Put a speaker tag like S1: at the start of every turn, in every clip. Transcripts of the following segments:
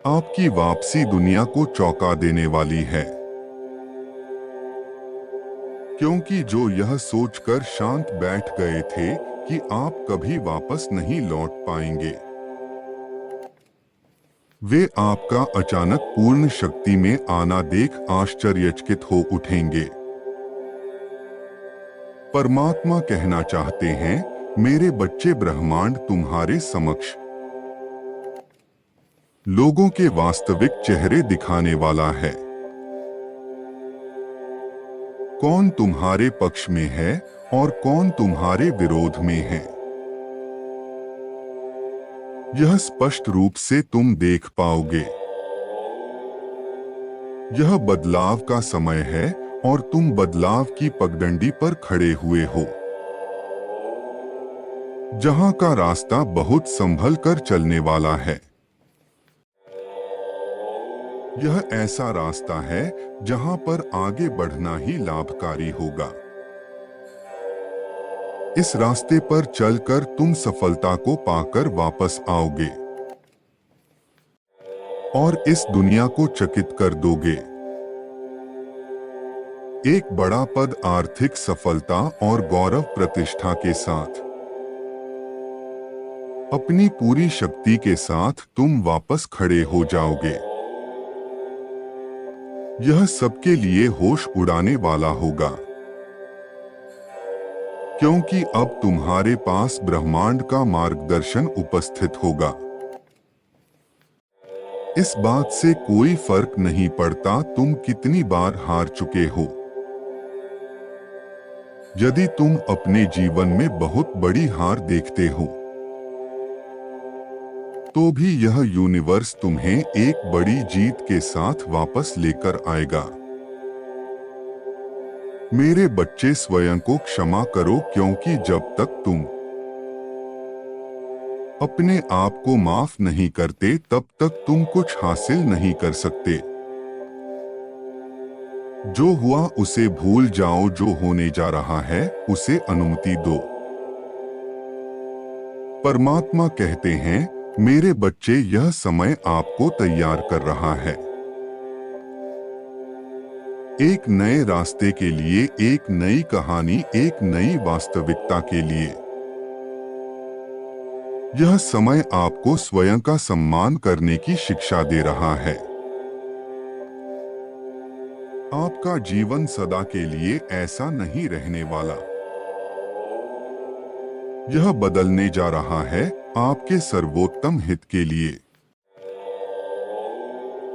S1: आपकी वापसी दुनिया को चौंका देने वाली है, क्योंकि जो यह सोचकर शांत बैठ गए थे कि आप कभी वापस नहीं लौट पाएंगे, वे आपका अचानक पूर्ण शक्ति में आना देख आश्चर्यचकित हो उठेंगे। परमात्मा कहना चाहते हैं, मेरे बच्चे, ब्रह्मांड तुम्हारे समक्ष लोगों के वास्तविक चेहरे दिखाने वाला है। कौन तुम्हारे पक्ष में है और कौन तुम्हारे विरोध में है, यह स्पष्ट रूप से तुम देख पाओगे। यह बदलाव का समय है और तुम बदलाव की पगडंडी पर खड़े हुए हो, जहां का रास्ता बहुत संभल कर चलने वाला है। यह ऐसा रास्ता है जहां पर आगे बढ़ना ही लाभकारी होगा। इस रास्ते पर चलकर तुम सफलता को पाकर वापस आओगे और इस दुनिया को चकित कर दोगे। एक बड़ा पद, आर्थिक सफलता और गौरव प्रतिष्ठा के साथ, अपनी पूरी शक्ति के साथ तुम वापस खड़े हो जाओगे। यह सबके लिए होश उड़ाने वाला होगा, क्योंकि अब तुम्हारे पास ब्रह्मांड का मार्गदर्शन उपस्थित होगा। इस बात से कोई फर्क नहीं पड़ता तुम कितनी बार हार चुके हो। यदि तुम अपने जीवन में बहुत बड़ी हार देखते हो, तो भी यह यूनिवर्स तुम्हें एक बड़ी जीत के साथ वापस लेकर आएगा। मेरे बच्चे, स्वयं को क्षमा करो, क्योंकि जब तक तुम अपने आप को माफ नहीं करते तब तक तुम कुछ हासिल नहीं कर सकते। जो हुआ उसे भूल जाओ, जो होने जा रहा है उसे अनुमति दो। परमात्मा कहते हैं, मेरे बच्चे, यह समय आपको तैयार कर रहा है, एक नए रास्ते के लिए, एक नई कहानी, एक नई वास्तविकता के लिए। यह समय आपको स्वयं का सम्मान करने की शिक्षा दे रहा है। आपका जीवन सदा के लिए ऐसा नहीं रहने वाला। यह बदलने जा रहा है आपके सर्वोत्तम हित के लिए।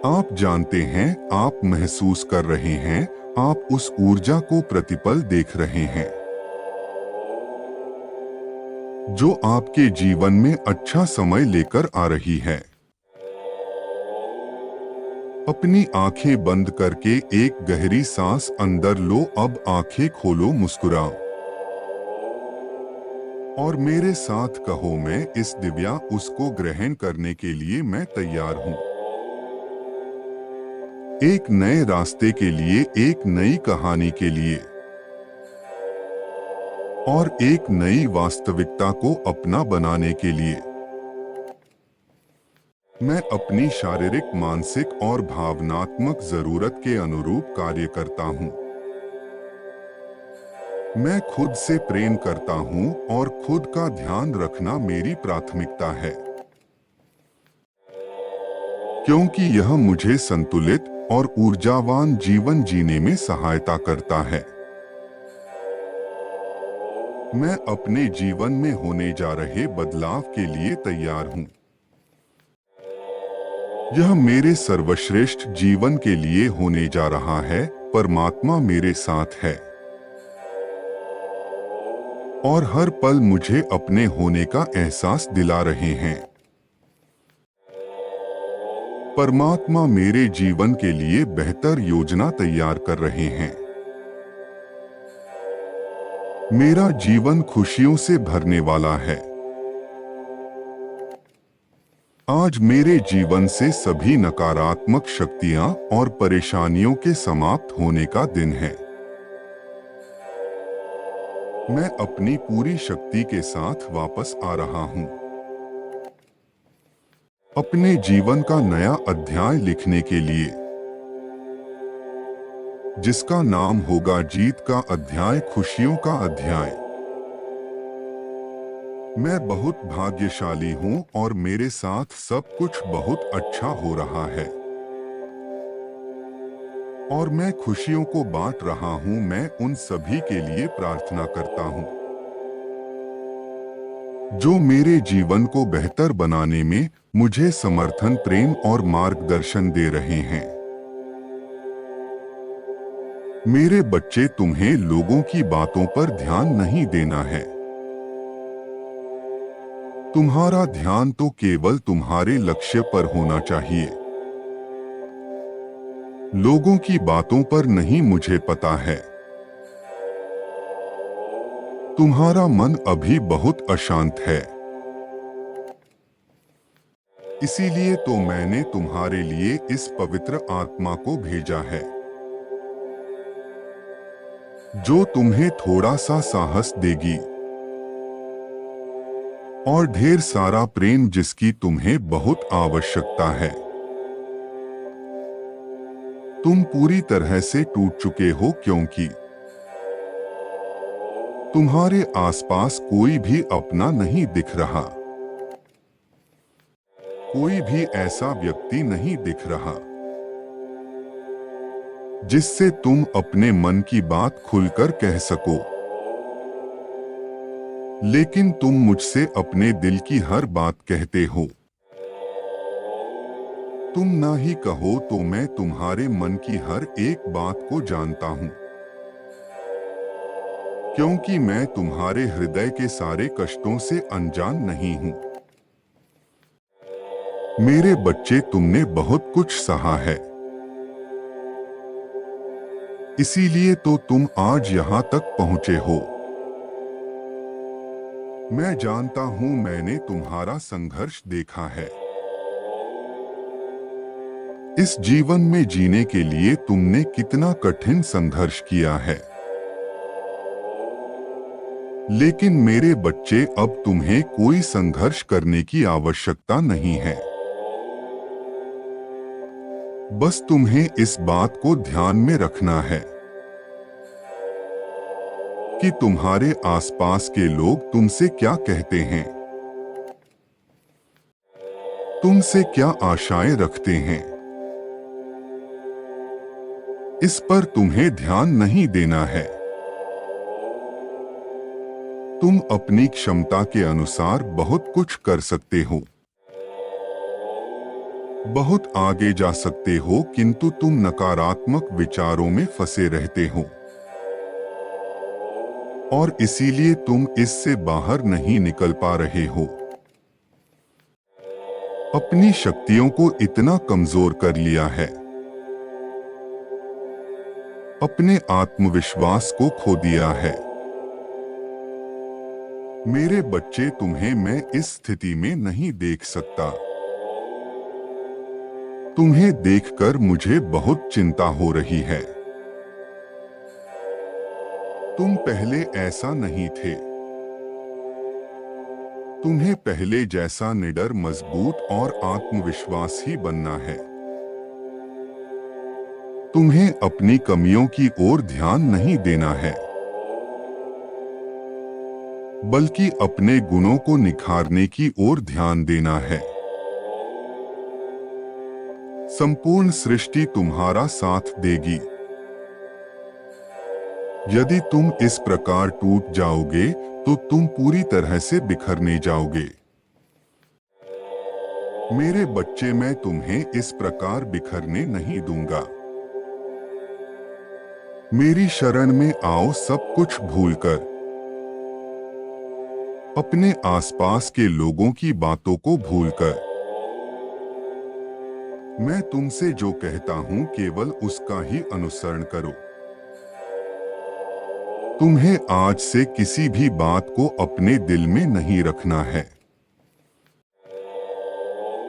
S1: आप जानते हैं, आप महसूस कर रहे हैं, आप उस ऊर्जा को प्रतिपल देख रहे हैं, जो आपके जीवन में अच्छा समय लेकर आ रही है। अपनी आंखें बंद करके एक गहरी सांस अंदर लो। अब आंखें खोलो, मुस्कुराओ और मेरे साथ कहो, मैं इस दिव्या उसको ग्रहण करने के लिए मैं तैयार हूं। एक नए रास्ते के लिए, एक नई कहानी के लिए और एक नई वास्तविकता को अपना बनाने के लिए। मैं अपनी शारीरिक, मानसिक और भावनात्मक जरूरत के अनुरूप कार्य करता हूं। मैं खुद से प्रेम करता हूं और खुद का ध्यान रखना मेरी प्राथमिकता है, क्योंकि यह मुझे संतुलित और ऊर्जावान जीवन जीने में सहायता करता है। मैं अपने जीवन में होने जा रहे बदलाव के लिए तैयार हूं। यह मेरे सर्वश्रेष्ठ जीवन के लिए होने जा रहा है। परमात्मा मेरे साथ है और हर पल मुझे अपने होने का एहसास दिला रहे हैं। परमात्मा मेरे जीवन के लिए बेहतर योजना तैयार कर रहे हैं। मेरा जीवन खुशियों से भरने वाला है। आज मेरे जीवन से सभी नकारात्मक शक्तियां और परेशानियों के समाप्त होने का दिन है। मैं अपनी पूरी शक्ति के साथ वापस आ रहा हूं। अपने जीवन का नया अध्याय लिखने के लिए, जिसका नाम होगा जीत का अध्याय, खुशियों का अध्याय। मैं बहुत भाग्यशाली हूं और मेरे साथ सब कुछ बहुत अच्छा हो रहा है और मैं खुशियों को बांट रहा हूं। मैं उन सभी के लिए प्रार्थना करता हूं जो मेरे जीवन को बेहतर बनाने में मुझे समर्थन, प्रेम और मार्गदर्शन दे रहे हैं। मेरे बच्चे, तुम्हें लोगों की बातों पर ध्यान नहीं देना है। तुम्हारा ध्यान तो केवल तुम्हारे लक्ष्य पर होना चाहिए। लोगों की बातों पर नहीं, मुझे पता है तुम्हारा मन अभी बहुत अशांत है। इसीलिए तो मैंने तुम्हारे लिए इस पवित्र आत्मा को भेजा है, जो तुम्हें थोड़ा सा साहस देगी और ढेर सारा प्रेम, जिसकी तुम्हें बहुत आवश्यकता है। तुम पूरी तरह से टूट चुके हो क्योंकि तुम्हारे आसपास कोई भी अपना नहीं दिख रहा। कोई भी ऐसा व्यक्ति नहीं दिख रहा जिससे तुम अपने मन की बात खुलकर कह सको। लेकिन तुम मुझसे अपने दिल की हर बात कहते हो। तुम ना ही कहो तो मैं तुम्हारे मन की हर एक बात को जानता हूं, क्योंकि मैं तुम्हारे हृदय के सारे कष्टों से अनजान नहीं हूं। मेरे बच्चे, तुमने बहुत कुछ सहा है, इसीलिए तो तुम आज यहां तक पहुंचे हो। मैं जानता हूं, मैंने तुम्हारा संघर्ष देखा है। इस जीवन में जीने के लिए तुमने कितना कठिन संघर्ष किया है। लेकिन मेरे बच्चे, अब तुम्हें कोई संघर्ष करने की आवश्यकता नहीं है। बस तुम्हें इस बात को ध्यान में रखना है कि तुम्हारे आसपास के लोग तुमसे क्या कहते हैं, तुमसे क्या आशाएं रखते हैं। इस पर तुम्हें ध्यान नहीं देना है। तुम अपनी क्षमता के अनुसार बहुत कुछ कर सकते हो, बहुत आगे जा सकते हो, किंतु तुम नकारात्मक विचारों में फंसे रहते हो और इसीलिए तुम इससे बाहर नहीं निकल पा रहे हो। अपनी शक्तियों को इतना कमजोर कर लिया है, अपने आत्मविश्वास को खो दिया है। मेरे बच्चे, तुम्हें मैं इस स्थिति में नहीं देख सकता। तुम्हें देखकर मुझे बहुत चिंता हो रही है। तुम पहले ऐसा नहीं थे। तुम्हें पहले जैसा निडर, मजबूत और आत्मविश्वास ही बनना है। तुम्हें अपनी कमियों की ओर ध्यान नहीं देना है, बल्कि अपने गुणों को निखारने की ओर ध्यान देना है। संपूर्ण सृष्टि तुम्हारा साथ देगी। यदि तुम इस प्रकार टूट जाओगे तो तुम पूरी तरह से बिखरने जाओगे। मेरे बच्चे, मैं तुम्हें इस प्रकार बिखरने नहीं दूंगा। मेरी शरण में आओ, सब कुछ भूलकर। अपने आसपास के लोगों की बातों को भूलकर। मैं तुमसे जो कहता हूं केवल उसका ही अनुसरण करो। तुम्हें आज से किसी भी बात को अपने दिल में नहीं रखना है।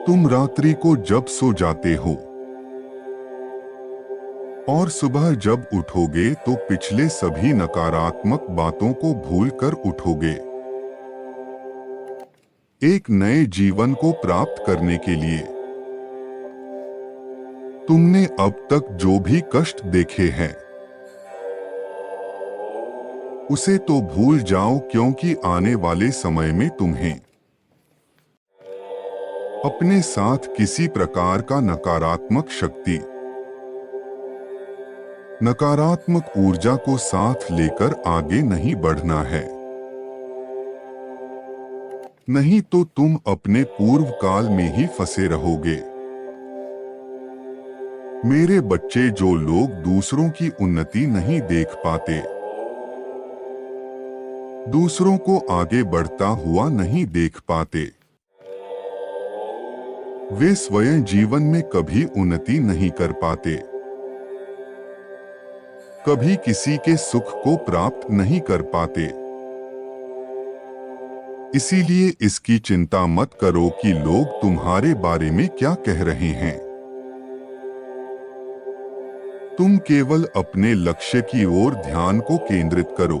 S1: तुम रात्रि को जब सो जाते हो और सुबह जब उठोगे तो पिछले सभी नकारात्मक बातों को भूलकर उठोगे। एक नए जीवन को प्राप्त करने के लिए। तुमने अब तक जो भी कष्ट देखे हैं उसे तो भूल जाओ, क्योंकि आने वाले समय में तुम्हें अपने साथ किसी प्रकार का नकारात्मक ऊर्जा को साथ लेकर आगे नहीं बढ़ना है। नहीं तो तुम अपने पूर्व काल में ही फंसे रहोगे। मेरे बच्चे, जो लोग दूसरों की उन्नति नहीं देख पाते, दूसरों को आगे बढ़ता हुआ नहीं देख पाते, वे स्वयं जीवन में कभी उन्नति नहीं कर पाते, कभी किसी के सुख को प्राप्त नहीं कर पाते। इसीलिए इसकी चिंता मत करो कि लोग तुम्हारे बारे में क्या कह रहे हैं। तुम केवल अपने लक्ष्य की ओर ध्यान को केंद्रित करो।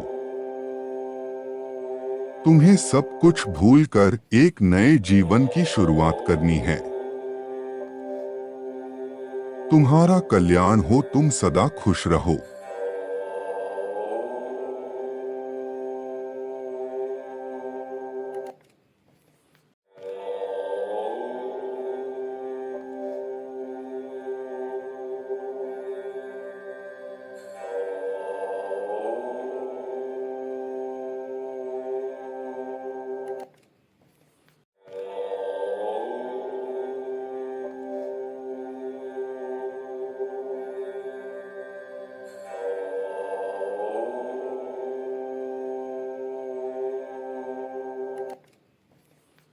S1: तुम्हें सब कुछ भूलकर एक नए जीवन की शुरुआत करनी है। तुम्हारा कल्याण हो, तुम सदा खुश रहो।